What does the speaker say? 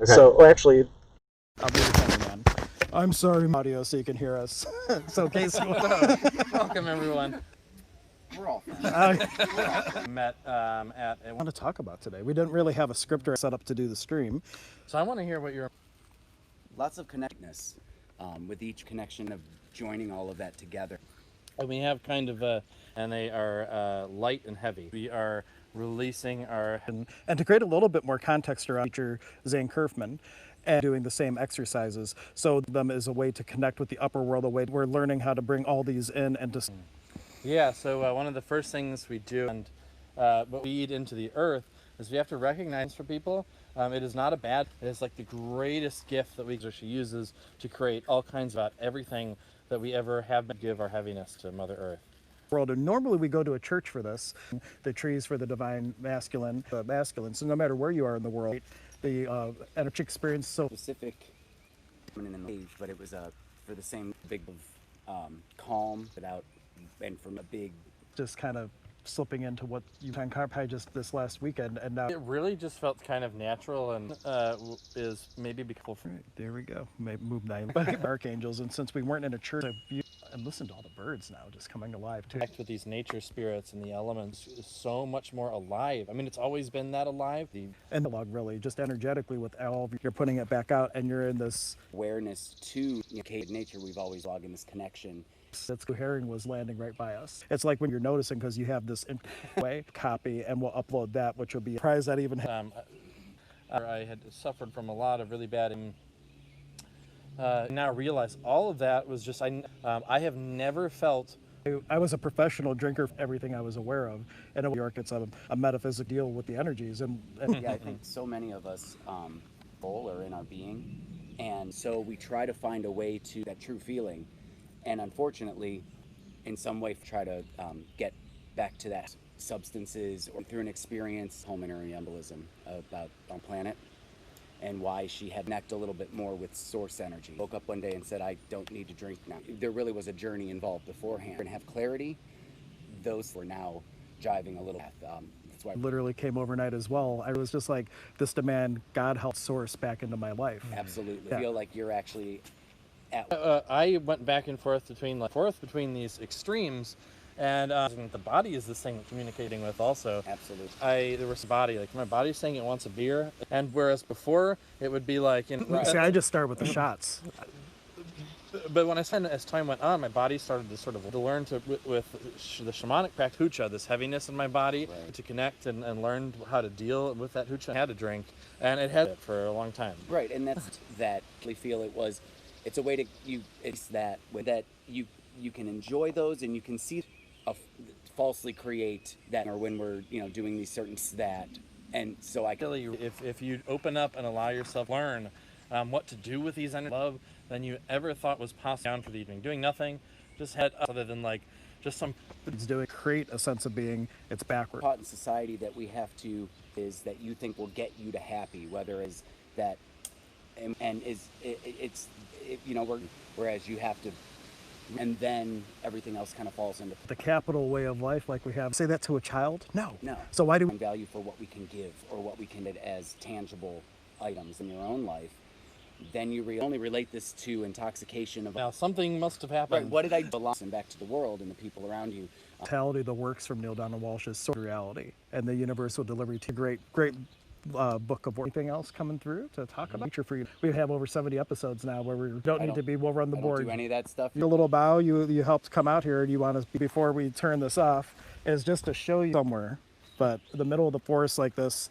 Okay. So, actually, I'll be the cameraman. I'm sorry, audio, so you can hear us. So, Casey, Welcome everyone. We're all friends. Met at I want to talk about today. We didn't really have a script or set up to do the stream. so I want to hear what your Lots of connectedness with each connection of joining all of that together. we have kind of and they are light and heavy. We are releasing our And to create a little bit more context around teacher Zane Kerfman and doing the same exercises. So them is a way to connect with the upper world, a way we're learning how to bring all these in and to yeah. So one of the first things we do and what we feed into the earth is we have to recognize for people. It is not a bad. It is like the greatest gift that she uses to create all kinds of everything that we ever have been give our heaviness to Mother Earth. world. And normally we go to a church for this, the trees for the divine masculine, the masculine. So no matter where you are in the world, the energy experience so Specific in the age, but it was for the same big calm without and from a big just kind of slipping into what you found probably just this last weekend, and now It really just felt kind of natural and is maybe because right, there we go. Maybe move 9 archangels, and since we weren't in a church, and listen to all the birds now just coming alive too. connect with these nature spirits and the elements is so much more alive. I mean, it's always been that alive. And the log really just energetically with all of you're putting it back out, and you're in this. awareness to nature. We've always logged in this connection. That's herring was landing right by us. It's like when you're noticing because you have this way copy, and we'll upload that, which will be a prize that even. I had suffered from a lot of really bad. Now realize all of that was just I have never felt. I was a professional drinker, everything I was aware of. And in New York, it's a metaphysical deal with the energies. And Yeah, I think so many of us full are in our being, and so we try to find a way to that true feeling, and unfortunately, in some way, try to get back to that substances or through an experience, pulmonary embolism about on planet, and why she had connected a little bit more with source energy. Woke up one day and said, I don't need to drink now. There really was a journey involved beforehand. And have clarity, those were now jiving a little. That's why literally came overnight as well. I was just like, this demand God help source back into my life. absolutely Yeah. feel like you're actually at I went back and forth between these extremes, and the body is this thing communicating with also. absolutely. There was a body like my body's saying it wants a beer, and whereas before it would be like See, I just start with the shots. But when as time went on, my body started to sort of to learn to with the shamanic practice, hucha, this heaviness in my body, Right. to connect and learn how to deal with that hucha. I had to drink, and it had it for a long time. Right, and that's that we feel it's a way to it's that way that you can enjoy those, and you can see falsely create that, or when we're doing these certain that, and so I Really, if you open up and allow yourself to learn what to do with these love than you ever thought was possible down for the evening, doing nothing, just head up, other than like just some. It's doing create a sense of being. It's backward. taught in society that we have to is that you think will get you to happy, whether is that and is whereas you have to, and then everything else kind of falls into The capital way of life, like we have. Say that to a child? No. no. So why do we? Value for what we can give or what we can get as tangible items in your own life, then you only relate this to intoxication of Now something must have happened. right, what did I belong and back to the world and the people around you. Mentality, the works from Neil Donald Walsh's Sword of Reality and the Universal Delivery to great book of work. Anything else coming through to talk about? Future for you. We have over 70 episodes now where we don't need to be. We'll run the I board. don't do any of that stuff. Your little bow, you helped come out here, and you want us before we turn this off, is just to show you somewhere. But the middle of the forest like this,